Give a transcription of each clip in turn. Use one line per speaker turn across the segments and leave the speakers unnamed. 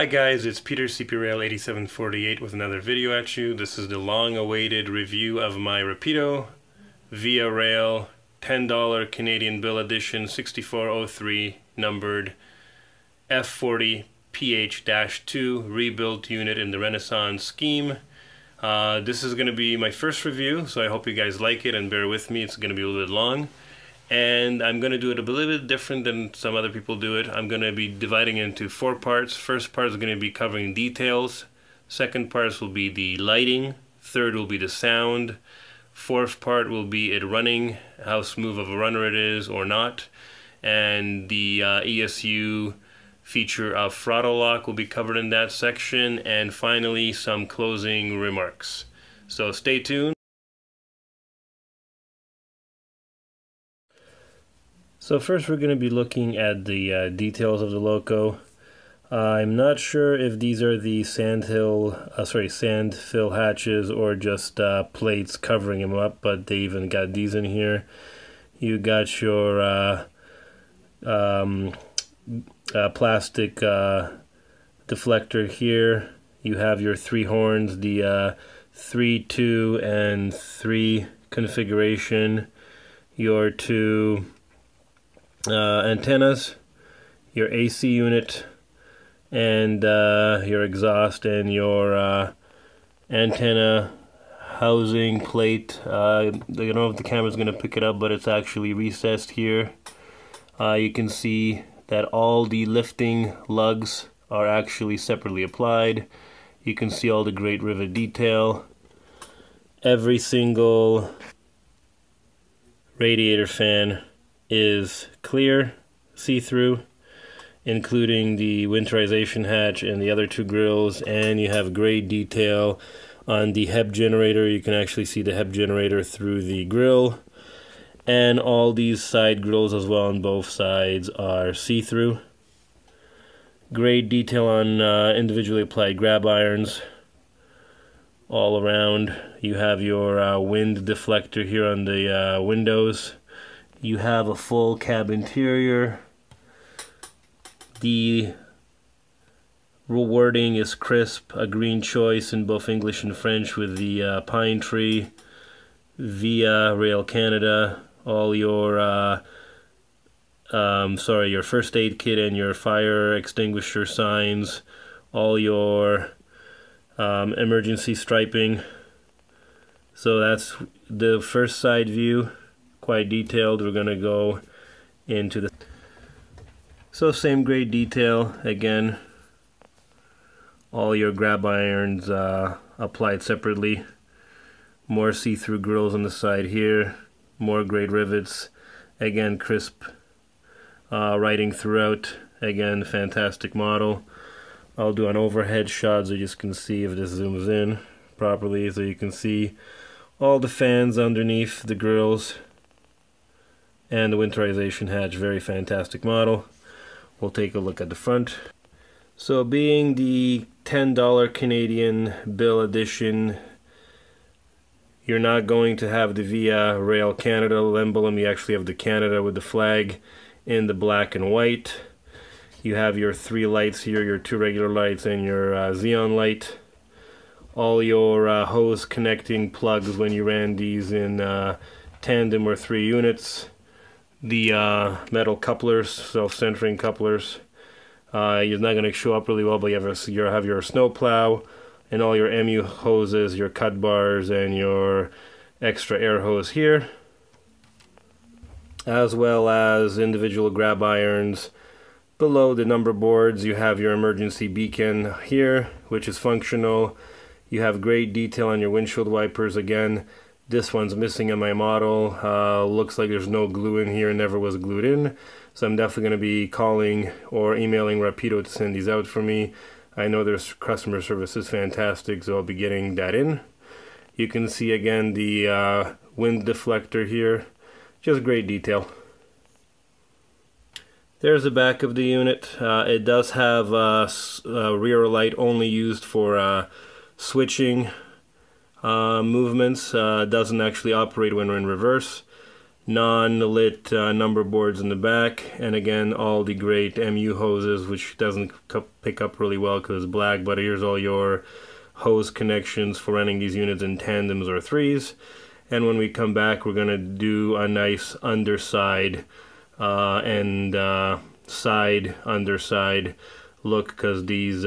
Hi guys, it's Peter CPRail8748 with another video at you. This is the long-awaited review of my Rapido Via Rail $10 Canadian bill edition 6403 numbered F40PH-2 rebuilt unit in the Renaissance scheme. This is going to be my first review, so I hope you guys like it and bear with me. It's going to be a little bit long. And I'm going to do it a little bit different than some other people do it. I'm going to be dividing it into 4 parts. First part is going to be covering details. Second part will be the lighting. Third will be the sound. Fourth part will be it running, how smooth of a runner it is or not. And the ESU feature of throttle lock will be covered in that section. And finally, some closing remarks. So stay tuned. So first we're going to be looking at the details of the Loco. I'm not sure if these are the sand fill hatches or just plates covering them up, but they even got these in here. You got your plastic deflector here. You have your 3 horns, the 3, 2, and 3 configuration. Your 2 antennas, your AC unit, and your exhaust and your antenna housing plate. I don't know if the camera's going to pick it up, but it's actually recessed here. You can see that all the lifting lugs are actually separately applied. You can see all the great rivet detail. Every single radiator fan is clear, see-through, including the winterization hatch and the other 2 grills, and you have great detail on the HEP generator. You can actually see the HEP generator through the grill, and all these side grills as well on both sides are see-through. Great detail on individually applied grab irons all around. You have your wind deflector here on the windows. You have a full cab interior. The wording is crisp, a green choice in both English and French with the pine tree, Via Rail Canada, all your your first aid kit and your fire extinguisher signs, all your emergency striping. So that's the first side view. Quite detailed. We're going to go into the same great detail again. All your grab irons applied separately. More see-through grills on the side here. More great rivets. Again, crisp writing throughout. Again, fantastic model. I'll do an overhead shot so you just can see if this zooms in properly, so you can see all the fans underneath the grills. And the winterization hatch, very fantastic model. We'll take a look at the front. So being the $10 Canadian bill edition, you're not going to have the Via Rail Canada emblem. You actually have the Canada with the flag in the black and white. You have your 3 lights here, your 2 regular lights and your xenon light. All your hose connecting plugs when you ran these in tandem or 3 units. The metal couplers, self-centering couplers. You're not going to show up really well, but you have your snow plow and all your MU hoses, your cut bars, and your extra air hose here, as well as individual grab irons. Below the number boards, you have your emergency beacon here, which is functional. You have great detail on your windshield wipers again. This one's missing in my model. Looks like there's no glue in here, never was glued in. So I'm definitely going to be calling or emailing Rapido to send these out for me. I know their customer service is fantastic, so I'll be getting that in. You can see again the wind deflector here. Just great detail. There's the back of the unit. It does have a rear light only used for switching movements. Doesn't actually operate when we're in reverse. non-lit number boards in the back, and again all the great MU hoses, which doesn't pick up really well because it's black, but here's all your hose connections for running these units in tandems or threes. And when we come back, we're going to do a nice underside and side underside look, because these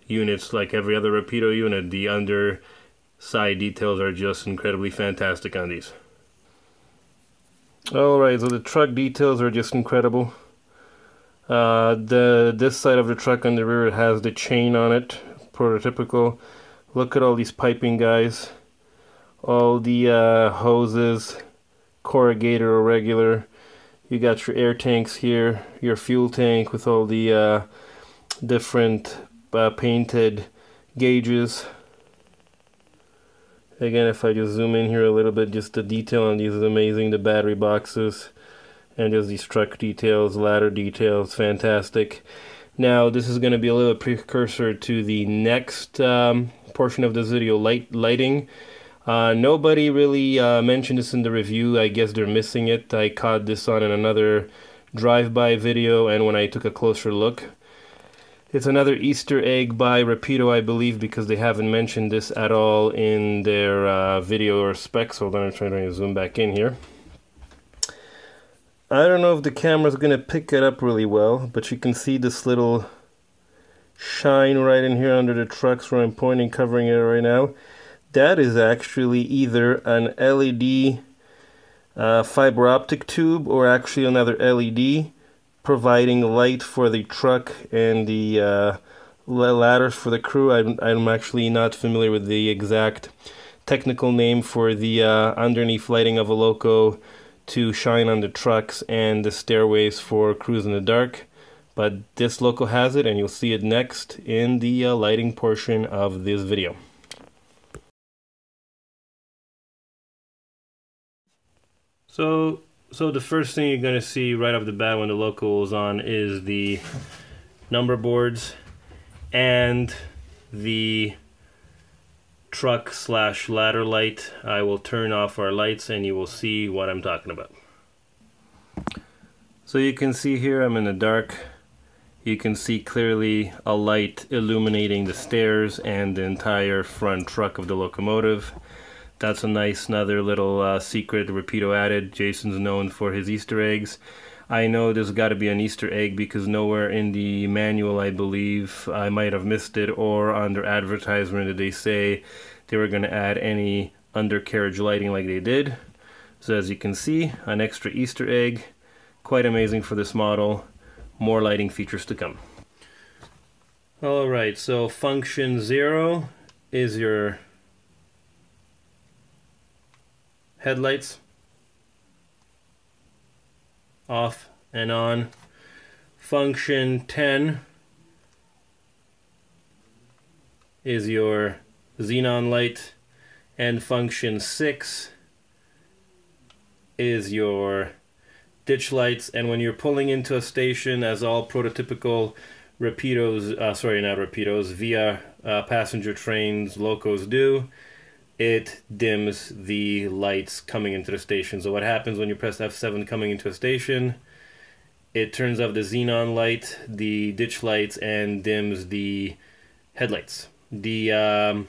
units, like every other Rapido unit, the underside details are just incredibly fantastic on these. Alright, so the truck details are just incredible. This side of the truck on the rear has the chain on it, prototypical. Look at all these piping, guys. All the hoses, corrugator or regular. You got your air tanks here, your fuel tank with all the different painted gauges. Again, if I just zoom in here a little bit, just the detail on these is amazing. The battery boxes and just these truck details, ladder details, fantastic. Now this is going to be a little precursor to the next portion of this video, lighting. Nobody really mentioned this in the review. I guess they're missing it. I caught this on in another drive-by video, and when I took a closer look, it's another Easter egg by Rapido, I believe, because they haven't mentioned this at all in their video or specs. Hold on, I'm trying to zoom back in here. I don't know if the camera's going to pick it up really well, but you can see this little shine right in here under the trucks where I'm pointing, covering it right now. That is actually either an LED fiber optic tube or actually another LED providing light for the truck and the ladders for the crew. I'm actually not familiar with the exact technical name for the underneath lighting of a loco to shine on the trucks and the stairways for crews in the dark, but this loco has it, and you'll see it next in the lighting portion of this video. So the first thing you're going to see right off the bat when the loco is on is the number boards and the truck / ladder light. I will turn off our lights and you will see what I'm talking about. So you can see here I'm in the dark. You can see clearly a light illuminating the stairs and the entire front truck of the locomotive. That's a nice another little secret Rapido added. Jason's known for his Easter eggs. I know there's got to be an Easter egg because nowhere in the manual, I believe, I might have missed it, or on their advertisement did they say they were going to add any undercarriage lighting like they did. So as you can see, an extra Easter egg. Quite amazing for this model. More lighting features to come. Alright, so function 0 is your headlights, off and on. Function 10 is your xenon light, and function 6 is your ditch lights. And when you're pulling into a station, as all prototypical Rapidos, sorry, not Rapidos, via passenger trains, locos do, it dims the lights coming into the station. So what happens when you press F7 coming into a station? It turns off the xenon light, the ditch lights, and dims the headlights. The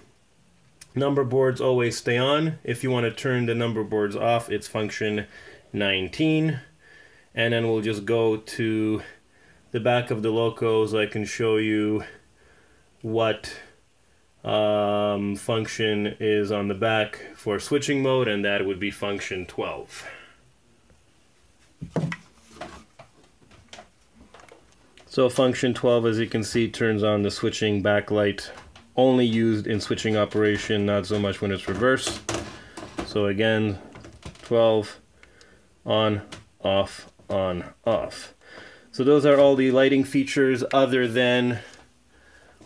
number boards always stay on. If you want to turn the number boards off, it's function 19. And then we'll just go to the back of the loco so I can show you what function is on the back for switching mode, and that would be function 12. So function 12, as you can see, turns on the switching backlight, only used in switching operation, not so much when it's reverse. So again, 12, on, off, on, off. So those are all the lighting features, other than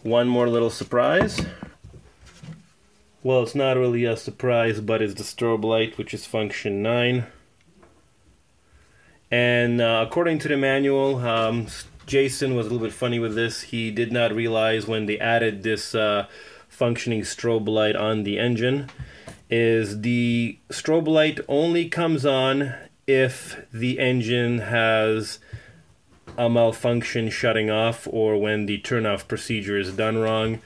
one more little surprise. Well, it's not really a surprise, but it's the strobe light, which is function 9. And according to the manual, Jason was a little bit funny with this. He did not realize when they added this functioning strobe light on the engine, is the strobe light only comes on if the engine has a malfunction shutting off or when the turn-off procedure is done wrong.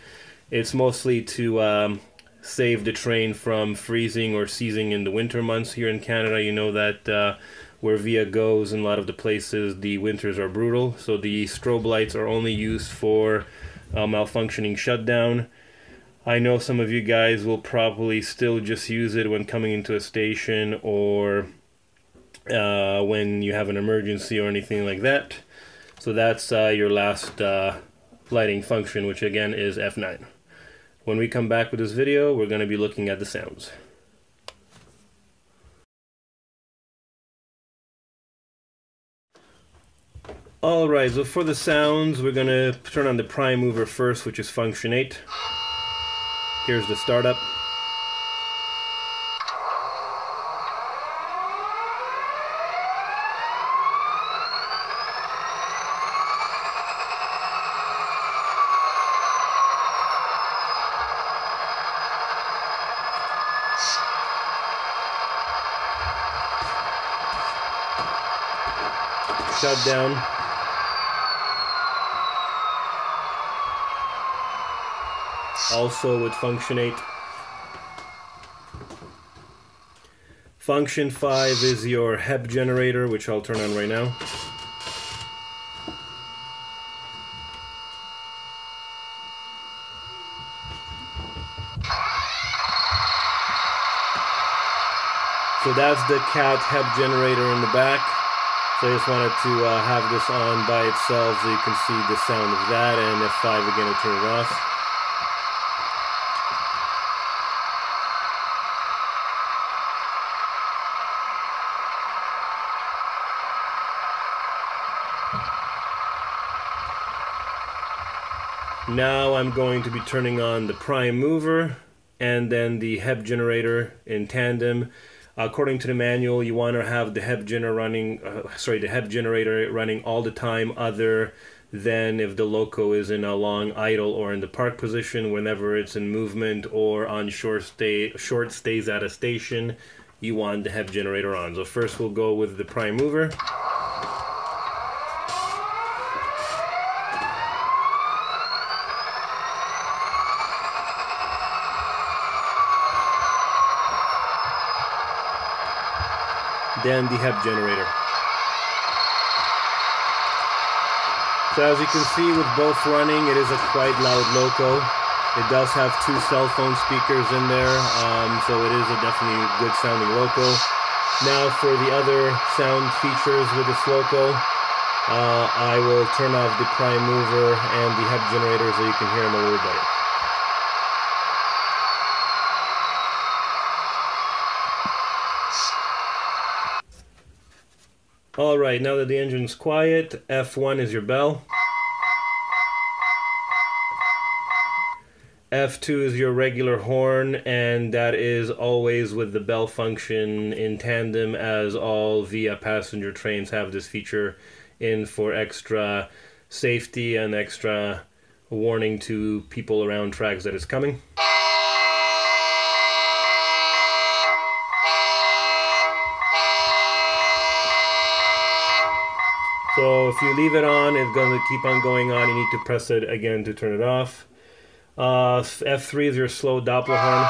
It's mostly to save the train from freezing or seizing in the winter months here in Canada. You know that where VIA goes in a lot of the places, the winters are brutal, so the strobe lights are only used for malfunctioning shutdown. I know some of you guys will probably still just use it when coming into a station or when you have an emergency or anything like that. So that's your last lighting function, which again is F9. When we come back with this video, we're going to be looking at the sounds. Alright, so for the sounds, we're going to turn on the prime mover first, which is function 8. Here's the startup. Shut down. Also with function 8. Function 5 is your HEP generator, which I'll turn on right now. So that's the cat HEP generator in the back. So I just wanted to have this on by itself so you can see the sound of that, and F5 again to turn it off. Now I'm going to be turning on the prime mover and then the HEP generator in tandem. According to the manual, you want to have the HEP generator running all the time, other than if the loco is in a long idle or in the park position. Whenever it's in movement or on short stays at a station, you want the HEP generator on. So first we'll go with the prime mover. Then the HEP generator. So as you can see, with both running, it is a quite loud loco. It does have 2 cell phone speakers in there, so it is a definitely good sounding loco. Now for the other sound features with this loco, I will turn off the prime mover and the HEP generator so you can hear them a little better. Alright, now that the engine's quiet, F1 is your bell. F2 is your regular horn, and that is always with the bell function in tandem, as all VIA passenger trains have this feature in for extra safety and extra warning to people around tracks that it's coming. So if you leave it on, it's going to keep on going on. You need to press it again to turn it off. F3 is your slow Doppler horn.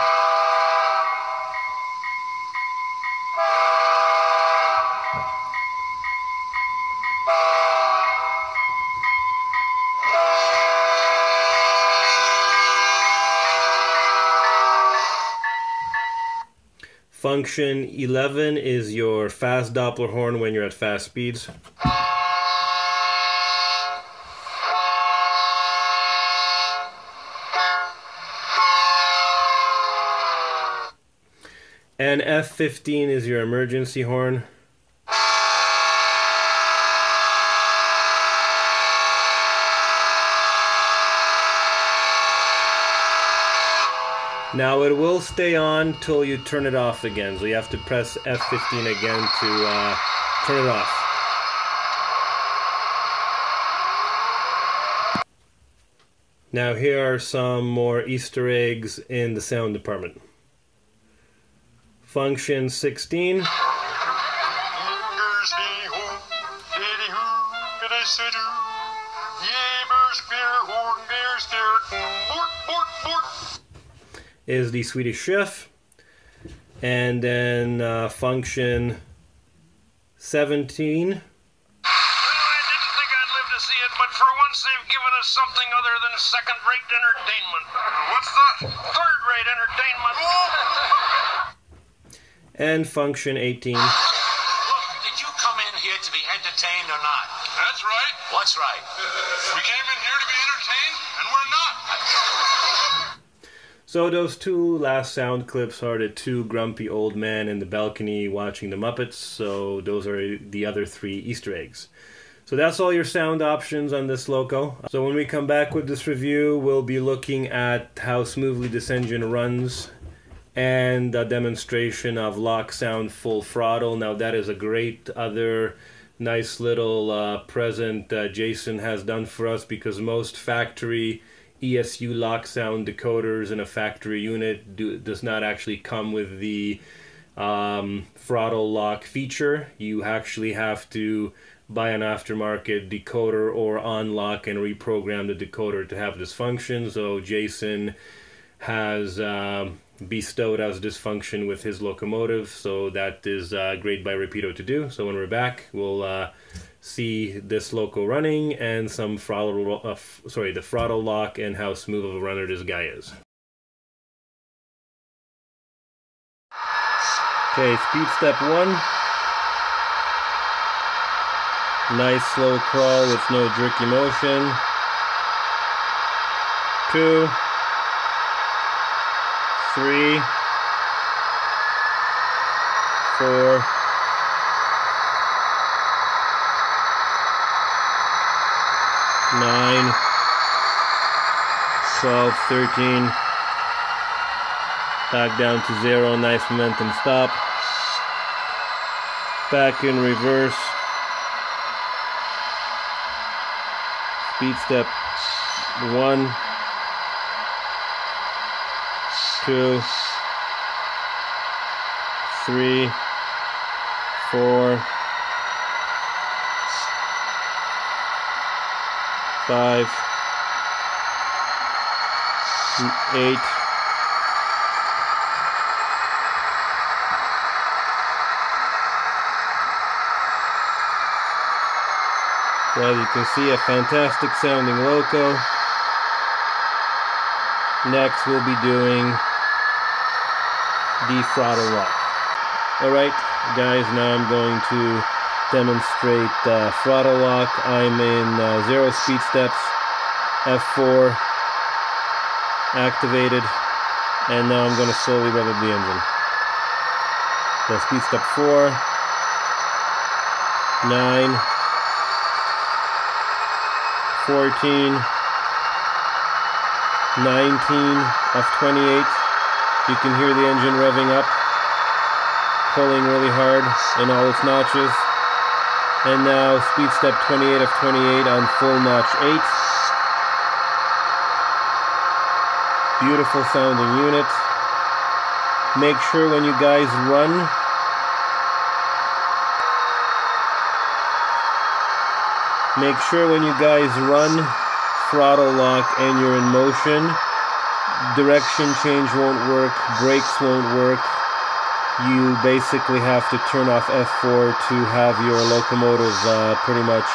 Function 11 is your fast Doppler horn when you're at fast speeds. And F15 is your emergency horn. Now it will stay on till you turn it off again, so you have to press F15 again to turn it off. Now here are some more Easter eggs in the sound department. Function 16 is the Swedish Chef, and then function 17.
But for once they've given us something other than second-rate entertainment. What's that? Third-rate entertainment.
And function 18.
Look, did you come in here to be entertained or not?
That's right.
What's right?
We came in here to be entertained, and we're not.
So those two last sound clips are the two grumpy old men in the balcony watching the Muppets, so those are the other three Easter eggs. So that's all your sound options on this Loco. So when we come back with this review, we'll be looking at how smoothly this engine runs and a demonstration of lock sound full throttle. Now that is a great other nice little present Jason has done for us, because most factory ESU lock sound decoders in a factory unit does not actually come with the throttle lock feature. You actually have to buy an aftermarket decoder or unlock and reprogram the decoder to have this function. So Jason has bestowed us this function with his locomotive, so that is great by Rapido to do. So when we're back, we'll see this Loco running and some throttle, the throttle lock and how smooth of a runner this guy is. Okay, speed step 1. Nice slow crawl with no jerky motion. 2, 3, 4, 9, 12, 13. Back down to 0, nice momentum stop. Back in reverse. Speed step 1, 2, 3, 4, 5, 8, 'Well, you can see a fantastic sounding Loco. Next we'll be doing the throttle lock. Alright guys, now I'm going to demonstrate throttle lock. I'm in 0 speed steps, F4 activated, and now I'm going to slowly rev up the engine. So speed step 4, 9, 14, 19, F28. You can hear the engine revving up, pulling really hard in all its notches. And now speed step 28, F28 on full notch 8. Beautiful sounding unit. Make sure when you guys run, throttle lock and you're in motion, direction change won't work, brakes won't work. You basically have to turn off F4 to have your locomotive pretty much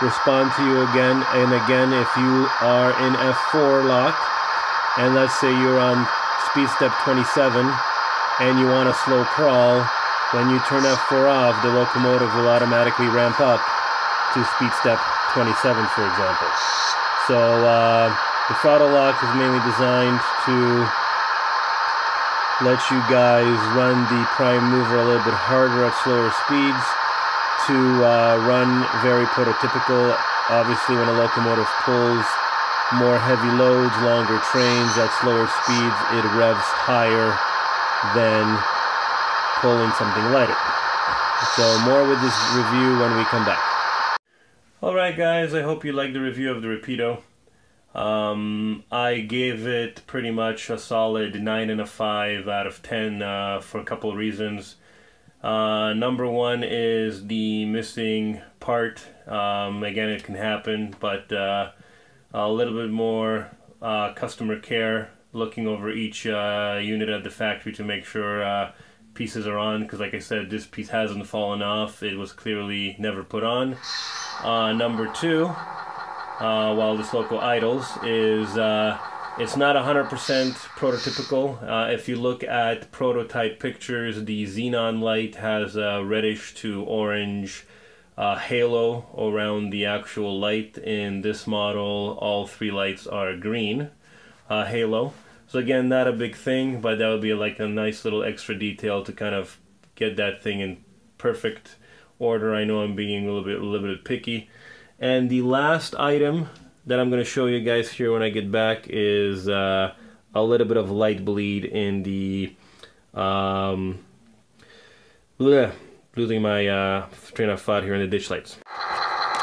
respond to you again and again. If you are in F4 lock, and let's say you're on speed step 27 and you want a slow crawl, when you turn F4 off, the locomotive will automatically ramp up to speed step 27, for example. So the throttle lock is mainly designed to let you guys run the prime mover a little bit harder at slower speeds, to run very prototypical. Obviously, when a locomotive pulls more heavy loads, longer trains at slower speeds, it revs higher than pulling something lighter. So more with this review when we come back. Alright guys, I hope you liked the review of the Rapido. I gave it pretty much a solid 9.5 out of 10 for a couple of reasons. Number one is the missing part. Again, it can happen, but a little bit more customer care, looking over each unit at the factory to make sure pieces are on, because like I said, this piece hasn't fallen off. It was clearly never put on. Number two, while this loco idles, is it's not 100% prototypical. If you look at prototype pictures, the xenon light has a reddish to orange halo around the actual light. In this model, all three lights are green halo. So again, not a big thing, but that would be like a nice little extra detail to kind of get that thing in perfect order. I know I'm being a little bit picky. And the last item that I'm going to show you guys here when I get back is a little bit of light bleed in the losing my train of thought here in the ditch lights.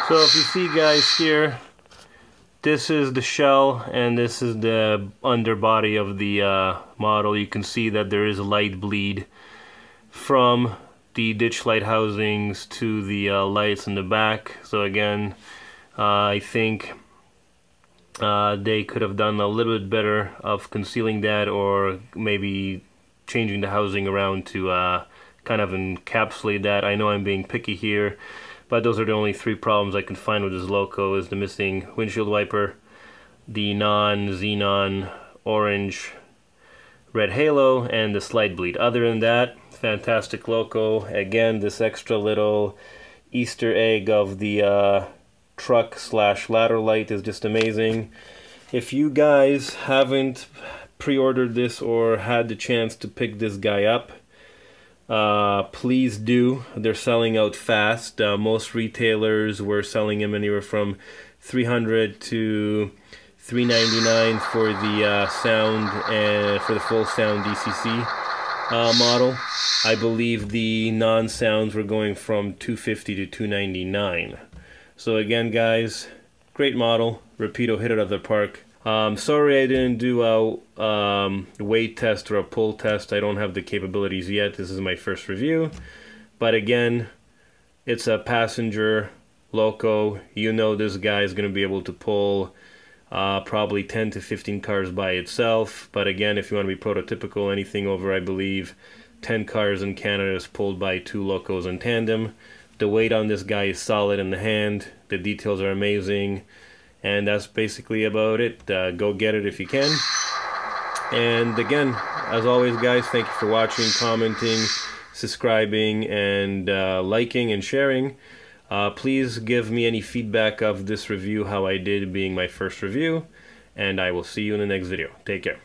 So if you see guys here, this is the shell and this is the underbody of the model. You can see that there is a light bleed from the ditch light housings to the lights in the back. So again, I think they could have done a little bit better of concealing that, or maybe changing the housing around to kind of encapsulate that. I know I'm being picky here, but those are the only three problems I can find with this loco: is the missing windshield wiper, the non-xenon orange red halo, and the slight bleed. Other than that, fantastic loco. Again, this extra little Easter egg of the truck slash ladder light is just amazing. If you guys haven't pre-ordered this or had the chance to pick this guy up, please do. They're selling out fast. Most retailers were selling them anywhere from $300 to $399 for the sound and for the full sound DCC model. I believe the non-sounds were going from $250 to $299. So again, guys, great model. Rapido hit it out of the park. Sorry I didn't do a weight test or a pull test. I don't have the capabilities yet. This is my first review. But again, it's a passenger loco. You know this guy is going to be able to pull probably 10 to 15 cars by itself. But again, if you want to be prototypical, anything over, I believe, 10 cars in Canada is pulled by 2 locos in tandem. The weight on this guy is solid in the hand. The details are amazing. And that's basically about it. Go get it if you can. And again, as always, guys, thank you for watching, commenting, subscribing, and liking and sharing. Please give me any feedback of this review, how I did being my first review. And I will see you in the next video. Take care.